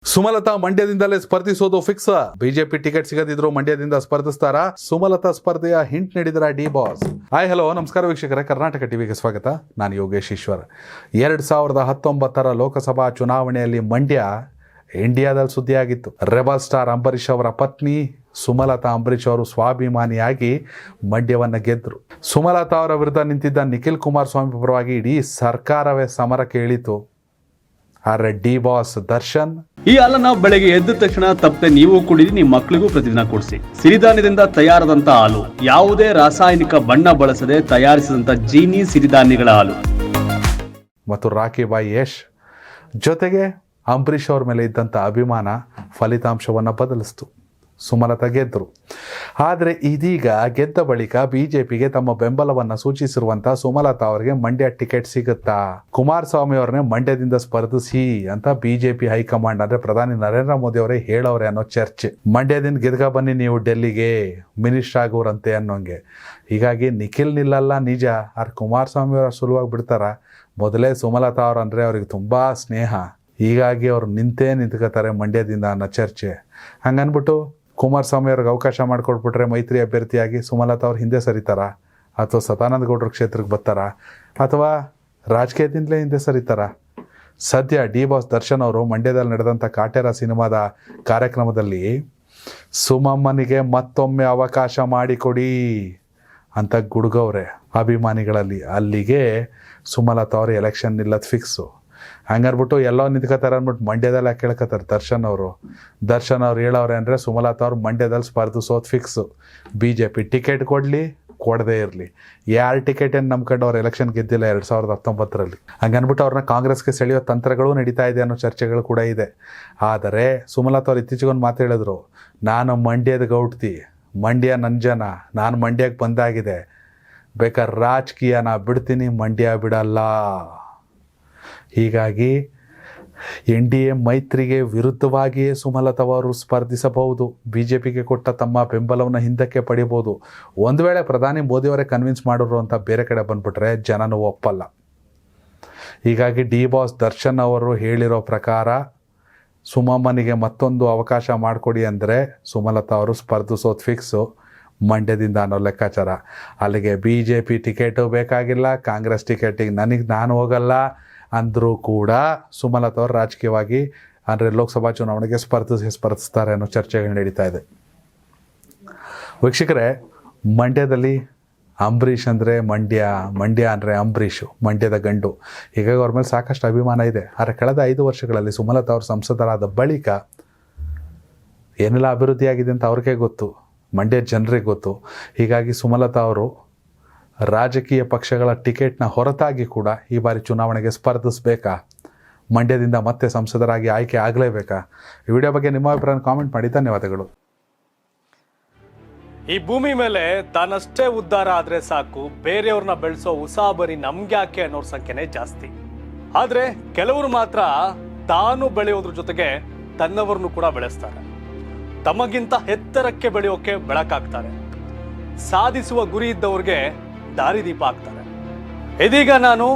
ಸುಮಲತಾ ಮಂಡ್ಯದಿಂದಲೇ ಸ್ಪರ್ಧಿಸೋದು fix. BJP ticket ಸಿಗದಿದ್ರು ಮಂಡ್ಯದಿಂದ ಸ್ಪರ್ಧಿಸ್ತಾರ? ಸುಮಲತಾ ಸ್ಪರ್ಧೆಯ ಹಿಂಟ್ ನೀಡಿದ್ರ ಡಿ ಬಾಸ್. ಹಾಯ್ ಹಲೋ ನಮಸ್ಕಾರ ವೀಕ್ಷಕರೇ, ಕರ್ನಾಟಕ ಟಿವಿಗೆ ಸ್ವಾಗತ. ನಾನು ಯೋಗೇಶ್ ಈಶ್ವರ್. 2019 ಲೋಕಸಭಾ ಚುನಾವಣೆಯಲ್ಲಿ ಮಂಡ್ಯ ಇಂಡಿಯಾದಲ್ಲಿ ಸುದ್ದಿಯಾಗಿತ್ತು. ರೆಬಲ್ ಸ್ಟಾರ್ ಅಂಬರೀಷ್ ಅವರ ಪತ್ನಿ ಸುಮಲತಾ ಅಂಬರೀಷ್ ಅವರು ಸ್ವಾಭಿಮಾನಿಯಾಗಿ ಮಂಡ್ಯವನ್ನು ಗೆದ್ದರು. ಸುಮಲತಾ ಅವರ ವಿರುದ್ಧ ನಿಂತಿದ್ದ ನಿಖಿಲ್ ಕುಮಾರಸ್ವಾಮಿ ಪರವಾಗಿ ಇಡೀ ಸರ್ಕಾರವೇ ಸಮರಕ್ಕೆ ಇಳಿತು. ಆದ್ರೆ ಡಿ ಬಾಸ್ ದರ್ಶನ್ ಈ ಹಾಲನ್ನ ಬೆಳಗ್ಗೆ ಎದ್ದ ತಕ್ಷಣ ತಪ್ಪದೆ ನೀವು ಕುಡಿದು ನಿಮ್ಮ ಮಕ್ಕಳಿಗೂ ಪ್ರತಿದಿನ ಕೊಡಿಸಿ. ಸಿರಿಧಾನ್ಯದಿಂದ ತಯಾರಾದಂತ ಹಾಲು, ಯಾವುದೇ ರಾಸಾಯನಿಕ ಬಣ್ಣ ಬಳಸದೆ ತಯಾರಿಸಿದಂತ ಜೀನಿ ಸಿರಿಧಾನ್ಯಗಳ ಹಾಲು. ಮತ್ತು ರಾಖಿ ಬಾಯಿ ಯಶ್ ಜೊತೆಗೆ ಅಂಬರೀಷ್ ಅವ್ರ ಮೇಲೆ ಇದ್ದಂಥ ಅಭಿಮಾನ ಫಲಿತಾಂಶವನ್ನು ಬದಲಿಸ್ತು. ಸುಮಲತಾ ಗೆದ್ದರು. ಆದರೆ ಇದೀಗ ಗೆದ್ದ ಬಳಿಕ ಬಿಜೆಪಿಗೆ ತಮ್ಮ ಬೆಂಬಲವನ್ನು ಸೂಚಿಸಿರುವಂಥ ಸುಮಲತಾ ಅವರಿಗೆ ಮಂಡ್ಯ ಟಿಕೆಟ್ ಸಿಗುತ್ತಾ? ಕುಮಾರಸ್ವಾಮಿ ಅವ್ರನ್ನೇ ಮಂಡ್ಯದಿಂದ ಸ್ಪರ್ಧಿಸಿ ಅಂತ ಬಿಜೆಪಿ ಹೈಕಮಾಂಡ್ ಅಂದರೆ ಪ್ರಧಾನಿ ನರೇಂದ್ರ ಮೋದಿ ಅವರೇ ಹೇಳೋರೆ ಅನ್ನೋ ಚರ್ಚೆ. ಮಂಡ್ಯದಿಂದ ಗೆದ್ಗ ಬನ್ನಿ ನೀವು ಡೆಲ್ಲಿಗೆ, ಮಿನಿಸ್ಟರ್ ಆಗೋರಂತೆ ಅನ್ನೋಂಗೆ. ಹೀಗಾಗಿ ನಿಖಿಲ್ ನಿಲ್ಲಲ್ಲ ನಿಜ, ಆದ್ರೆ ಕುಮಾರಸ್ವಾಮಿ ಅವರ ಸುಲುವಾಗಿ ಬಿಡ್ತಾರ. ಮೊದಲೇ ಸುಮಲತಾ ಅವ್ರು ಅಂದರೆ ಅವ್ರಿಗೆ ತುಂಬ ಸ್ನೇಹ, ಹೀಗಾಗಿ ಅವ್ರು ನಿಂತ್ಕೋತಾರೆ ಮಂಡ್ಯದಿಂದ ಅನ್ನೋ ಚರ್ಚೆ. ಹಂಗನ್ಬಿಟ್ಟು ಕುಮಾರಸ್ವಾಮಿ ಅವ್ರಿಗೆ ಅವಕಾಶ ಮಾಡಿಕೊಟ್ಬಿಟ್ರೆ ಮೈತ್ರಿ ಅಭ್ಯರ್ಥಿಯಾಗಿ ಸುಮಲತಾ ಅವ್ರು ಹಿಂದೆ ಸರಿತಾರ, ಅಥವಾ ಸದಾನಂದ ಗೌಡ್ರ ಕ್ಷೇತ್ರಕ್ಕೆ ಬರ್ತಾರ, ಅಥವಾ ರಾಜಕೀಯದಿಂದಲೇ ಹಿಂದೆ ಸರಿತಾರ? ಸದ್ಯ ಡಿ ಬಾಸ್ ದರ್ಶನ್ ಅವರು ಮಂಡ್ಯದಲ್ಲಿ ನಡೆದಂಥ ಕಾಟೇರ ಸಿನಿಮಾದ ಕಾರ್ಯಕ್ರಮದಲ್ಲಿ ಸುಮಮ್ಮನಿಗೆ ಮತ್ತೊಮ್ಮೆ ಅವಕಾಶ ಮಾಡಿಕೊಡಿ ಅಂತ ಗುಡುಗವ್ರೆ ಅಭಿಮಾನಿಗಳಲ್ಲಿ. ಅಲ್ಲಿಗೆ ಸುಮಲತಾ ಅವರು ಎಲೆಕ್ಷನ್ ನಿಲ್ಲೋದು ಫಿಕ್ಸು. ಹಂಗನ್ಬಿಟ್ಟು ಎಲ್ಲೋ ನಿಂತ್ಕೋತಾರೆ ಅಂದ್ಬಿಟ್ಟು ಮಂಡ್ಯದಲ್ಲಿ ಕೇಳ್ಕೊತಾರೆ ದರ್ಶನ್ ಅವ್ರು ಹೇಳೋರೆ ಅಂದರೆ ಸುಮಲತಾ ಅವ್ರು ಮಂಡ್ಯದಲ್ಲಿ ಸ್ಪರ್ಧಿಸೋದು ಫಿಕ್ಸು. ಬಿಜೆಪಿ ಟಿಕೆಟ್ ಕೊಡಲಿ ಕೊಡದೇ ಇರಲಿ, ಯಾರು ಟಿಕೆಟ್ ಏನು ನಂಬ್ಕೊಂಡು ಅವ್ರು ಎಲೆಕ್ಷನ್ ಗೆದ್ದಿಲ್ಲ 2019. ಹಂಗನ್ಬಿಟ್ಟು ಅವ್ರನ್ನ ಕಾಂಗ್ರೆಸ್ಗೆ ಸೆಳೆಯೋ ತಂತ್ರಗಳು ನಡೀತಾ ಇದೆ ಅನ್ನೋ ಚರ್ಚೆಗಳು ಕೂಡ ಇದೆ. ಆದರೆ ಸುಮಲತಾ ಅವ್ರು ಇತ್ತೀಚೆಗೊಂದು ಮಾತು ಹೇಳಿದ್ರು, ನಾನು ಮಂಡ್ಯದ ಗೌಡ್ತಿ, ಮಂಡ್ಯ ನನ್ನ ಜನ, ನಾನು ಮಂಡ್ಯಕ್ಕೆ ಬಂದಾಗಿದೆ, ಬೇಕಾದ್ರೆ ರಾಜಕೀಯನ ಬಿಡ್ತೀನಿ, ಮಂಡ್ಯ ಬಿಡಲ್ಲ. ಹೀಗಾಗಿ NDA ಮೈತ್ರಿಗೆ ವಿರುದ್ಧವಾಗಿಯೇ ಸುಮಲತಾ ಅವರು ಸ್ಪರ್ಧಿಸಬಹುದು. ಬಿಜೆಪಿಗೆ ಕೊಟ್ಟ ತಮ್ಮ ಬೆಂಬಲವನ್ನು ಹಿಂದಕ್ಕೆ ಪಡಿಬೋದು. ಒಂದು ವೇಳೆ ಪ್ರಧಾನಿ ಮೋದಿಯವರೇ ಕನ್ವಿನ್ಸ್ ಮಾಡೋರು ಅಂತ ಬೇರೆ ಕಡೆ ಬಂದ್ಬಿಟ್ರೆ ಜನನೂ ಒಪ್ಪಲ್ಲ. ಹೀಗಾಗಿ ಡಿ ಬಾಸ್ ದರ್ಶನ್ ಅವರು ಹೇಳಿರೋ ಪ್ರಕಾರ ಸುಮಮ್ಮನಿಗೆ ಮತ್ತೊಂದು ಅವಕಾಶ ಮಾಡಿಕೊಡಿ ಅಂದರೆ ಸುಮಲತಾ ಅವರು ಸ್ಪರ್ಧಿಸೋದು ಫಿಕ್ಸು ಮಂಡ್ಯದಿಂದ ಅನ್ನೋ ಲೆಕ್ಕಾಚಾರ. ಅಲ್ಲಿಗೆ BJP ಟಿಕೆಟು ಬೇಕಾಗಿಲ್ಲ, ಕಾಂಗ್ರೆಸ್ ಟಿಕೆಟಿಗೆ ನಾನು ಹೋಗಲ್ಲ ಅಂದರೂ ಕೂಡ ಸುಮಲತಾ ಅವರು ರಾಜಕೀಯವಾಗಿ ಅಂದರೆ ಲೋಕಸಭಾ ಚುನಾವಣೆಗೆ ಸ್ಪರ್ಧಿಸ್ತಾರೆ ಅನ್ನೋ ಚರ್ಚೆಗಳು ನಡೀತಾ ಇದೆ. ವೀಕ್ಷಕರೇ, ಮಂಡ್ಯದಲ್ಲಿ ಅಂಬರೀಷ್ ಅಂದರೆ ಮಂಡ್ಯ ಅಂದರೆ ಅಂಬರೀಷು, ಮಂಡ್ಯದ ಗಂಡು. ಹೀಗಾಗಿ ಅವ್ರ ಮೇಲೆ ಸಾಕಷ್ಟು ಅಭಿಮಾನ ಇದೆ. ಆದರೆ ಕಳೆದ 5 ವರ್ಷಗಳಲ್ಲಿ ಸುಮಲತಾ ಅವರು ಸಂಸದರಾದ ಬಳಿಕ ಏನೆಲ್ಲ ಅಭಿವೃದ್ಧಿ ಆಗಿದೆ ಅಂತ ಅವ್ರಿಗೆ ಗೊತ್ತು, ಮಂಡ್ಯ ಜನರಿಗೆ ಗೊತ್ತು. ಹೀಗಾಗಿ ಸುಮಲತಾ ಅವರು ರಾಜಕೀಯ ಪಕ್ಷಗಳ ಟಿಕೆಟ್ನ ಹೊರತಾಗಿ ಕೂಡ ಈ ಬಾರಿ ಚುನಾವಣೆಗೆ ಸ್ಪರ್ಧಿಸಬೇಕಾ? ಮಂಡ್ಯದಿಂದ ಮತ್ತೆ ಸಂಸದರಾಗಿ ಆಯ್ಕೆ ಆಗಲೇಬೇಕಾ? ಈ ವಿಡಿಯೋ ಬಗ್ಗೆ ನಿಮ್ಮ ಅಭಿಪ್ರಾಯ ಕಾಮೆಂಟ್ ಮಾಡಿ. ಧನ್ಯವಾದಗಳು. ಈ ಭೂಮಿ ಮೇಲೆ ತಾನಷ್ಟೇ ಉದ್ಧಾರ ಆದ್ರೆ ಸಾಕು, ಬೇರೆಯವ್ರನ್ನ ಬೆಳೆಸೋ ಉಸಾಬರಿ ನಮ್ಗ್ಯಾಕೆ ಅನ್ನೋರ್ ಸಂಖ್ಯೆನೇ ಜಾಸ್ತಿ. ಆದ್ರೆ ಕೆಲವರು ಮಾತ್ರ ತಾನು ಬೆಳೆಯೋದ್ರ ಜೊತೆಗೆ ತನ್ನವರನ್ನು ಕೂಡ ಬೆಳೆಸ್ತಾರೆ. ತಮಗಿಂತ ಎತ್ತರಕ್ಕೆ ಬೆಳೆಯೋಕೆ ಬೆಳಕಾಗ್ತಾರೆ. ಸಾಧಿಸುವ ಗುರಿ ಇದ್ದವ್ರಿಗೆ ದಾರಿದೀಪ ಆಗ್ತಾರೆ. ಇದೀಗ ನಾನು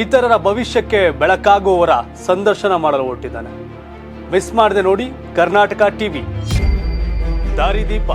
ಇತರರ ಭವಿಷ್ಯಕ್ಕೆ ಬೆಳಕಾಗುವವರ ಸಂದರ್ಶನ ಮಾಡಲು ಹೊರಟಿದ್ದಾನೆ. ಮಿಸ್ ಮಾಡದೆ ನೋಡಿ ಕರ್ನಾಟಕ ಟಿವಿ ದಾರಿದೀಪ.